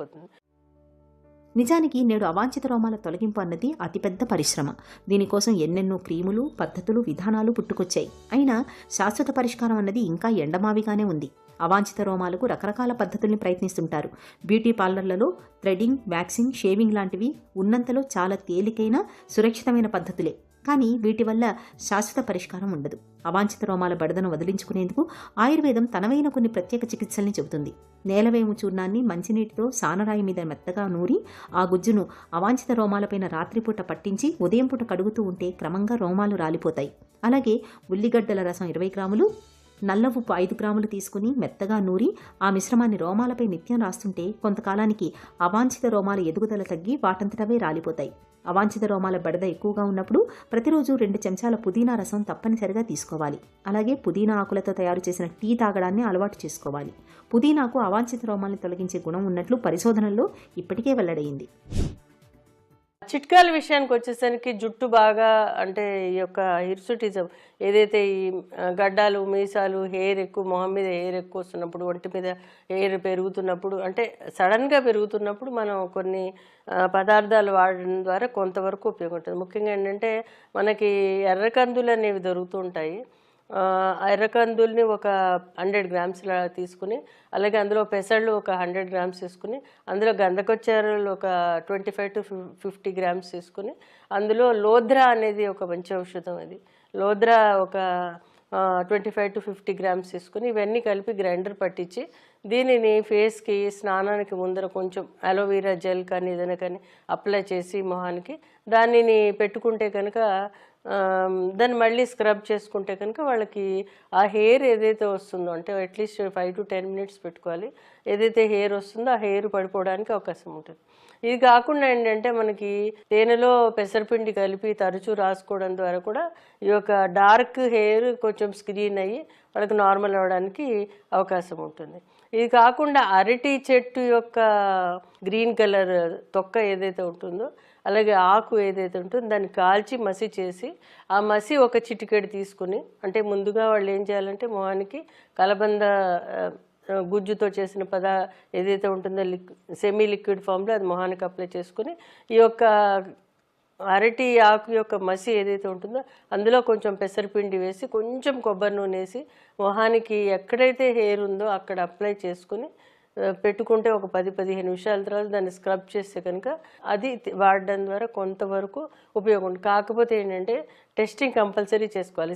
పోతుంది. నిజానికి నేడు అవాంఛిత రోమాల తొలగింపు అన్నది అతిపెద్ద పరిశ్రమ. దీనికోసం ఎన్నెన్నో క్రీములు, పద్ధతులు, విధానాలు పుట్టుకొచ్చాయి. అయినా శాశ్వత పరిష్కారం అన్నది ఇంకా ఎండమావిగానే ఉంది. అవాంఛిత రోమాలకు రకరకాల పద్ధతుల్ని ప్రయత్నిస్తుంటారు. బ్యూటీ పార్లర్లలో థ్రెడింగ్, వ్యాక్సింగ్, షేవింగ్ లాంటివి ఉన్నంతలో చాలా తేలికైన, సురక్షితమైన పద్ధతులే. కానీ వీటి వల్ల శాశ్వత పరిష్కారం ఉండదు. అవాంఛిత రోమాల బడదను వదిలించుకునేందుకు ఆయుర్వేదం తనవైన కొన్ని ప్రత్యేక చికిత్సల్ని చెబుతుంది. నేలవేము చూర్ణాన్ని మంచినీటితో సానరాయి మీద మెత్తగా నూరి ఆ గుజ్జును అవాంఛిత రోమాలపైన రాత్రిపూట పట్టించి ఉదయం పూట కడుగుతూ ఉంటే క్రమంగా రోమాలు రాలిపోతాయి. అలాగే ఉల్లిగడ్డల రసం 20 గ్రాములు, నల్ల ఉప్పు 5 గ్రాములు తీసుకుని మెత్తగా నూరి ఆ మిశ్రమాన్ని రోమాలపై నిత్యం రాస్తుంటే కొంతకాలానికి అవాంఛిత రోమాల ఎదుగుదల తగ్గి వాటంతటవే రాలిపోతాయి. అవాంఛిత రోమాల బెడద ఎక్కువగా ఉన్నప్పుడు ప్రతిరోజు 2 చెంచాల పుదీనా రసం తప్పనిసరిగా తీసుకోవాలి. అలాగే పుదీనా ఆకులతో తయారు చేసిన టీ తాగడాన్ని అలవాటు చేసుకోవాలి. పుదీనాకు అవాంఛిత రోమాల్ని తొలగించే గుణం ఉన్నట్లు పరిశోధనల్లో ఇప్పటికే వెల్లడైంది. చిట్కాల విషయానికి వచ్చేసరికి జుట్టు బాగా అంటే ఈ యొక్క హిర్సుటిజం ఏదైతే ఈ గడ్డాలు, మీసాలు, హెయిర్ ఎక్కువ, మొహం మీద హెయిర్ ఎక్కువ వస్తున్నప్పుడు, ఒంటి మీద హెయిర్ పెరుగుతున్నప్పుడు, అంటే సడన్గా పెరుగుతున్నప్పుడు మనం కొన్ని పదార్థాలు వాడడం ద్వారా కొంతవరకు ఉపయోగం ఉంటుంది. ముఖ్యంగా ఏంటంటే మనకి ఎర్రకందులు అనేవి దొరుకుతూ ఉంటాయి. ఎర్రకందుల్ని ఒక 100 గ్రామ్స్ తీసుకుని, అలాగే అందులో పెసళ్ళు ఒక 100 గ్రామ్స్ తీసుకుని, అందులో గంధకొచ్చారులు ఒక 25 to 50 గ్రామ్స్ తీసుకుని, అందులో లోద్రా అనేది ఒక మంచి ఔషధం. అది లోద్రా ఒక 25 to 50 గ్రామ్స్ తీసుకుని ఇవన్నీ కలిపి గ్రైండర్ పట్టించి దీనిని ఫేస్కి స్నానానికి ముందర కొంచెం అలోవెరా జెల్ కానీ ఏదైనా కానీ అప్లై చేసి మొహానికి దానిని పెట్టుకుంటే కనుక దాన్ని మళ్ళీ స్క్రబ్ చేసుకుంటే కనుక వాళ్ళకి ఆ హెయిర్ ఏదైతే వస్తుందో, అంటే అట్లీస్ట్ 5 to 10 మినిట్స్ పెట్టుకోవాలి. ఏదైతే హెయిర్ వస్తుందో ఆ హెయిర్ పడిపోవడానికి అవకాశం ఉంటుంది. ఇది కాకుండా ఏంటంటే మనకి తేనెలో పెసరపిండి కలిపి తరచూ రాసుకోవడం ద్వారా కూడా ఈ యొక్క డార్క్ హెయిర్ కొంచెం స్క్రీన్ అయ్యి వాళ్ళకి నార్మల్ అవ్వడానికి అవకాశం ఉంటుంది. ఇది కాకుండా అరటి చెట్టు యొక్క గ్రీన్ కలర్ తొక్క ఏదైతే ఉంటుందో, అలాగే ఆకు ఏదైతే ఉంటుందో దాన్ని కాల్చి మసి చేసి ఆ మసి ఒక చిటికెడు తీసుకుని, అంటే ముందుగా వాళ్ళు ఏం చేయాలంటే మొహానికి కలబంద గుజ్జుతో చేసిన ఏదైతే ఉంటుందో సెమీ లిక్విడ్ ఫామ్లో అది మొహానికి అప్లై చేసుకుని ఈ యొక్క అరటి ఆకు యొక్క మసి ఏదైతే ఉంటుందో అందులో కొంచెం పెసరపిండి వేసి కొంచెం కొబ్బరి నూనె వేసి మొహానికి ఎక్కడైతే హెయిర్ ఉందో అక్కడ అప్లై చేసుకుని పెట్టుకుంటే ఒక 10-15 నిమిషాల తర్వాత దాన్ని స్క్రబ్ చేస్తే కనుక అది వాడడం ద్వారా కొంతవరకు ఉపయోగం ఉంటుంది. కాకపోతే ఏంటంటే టెస్టింగ్ కంపల్సరీ చేసుకోవాలి.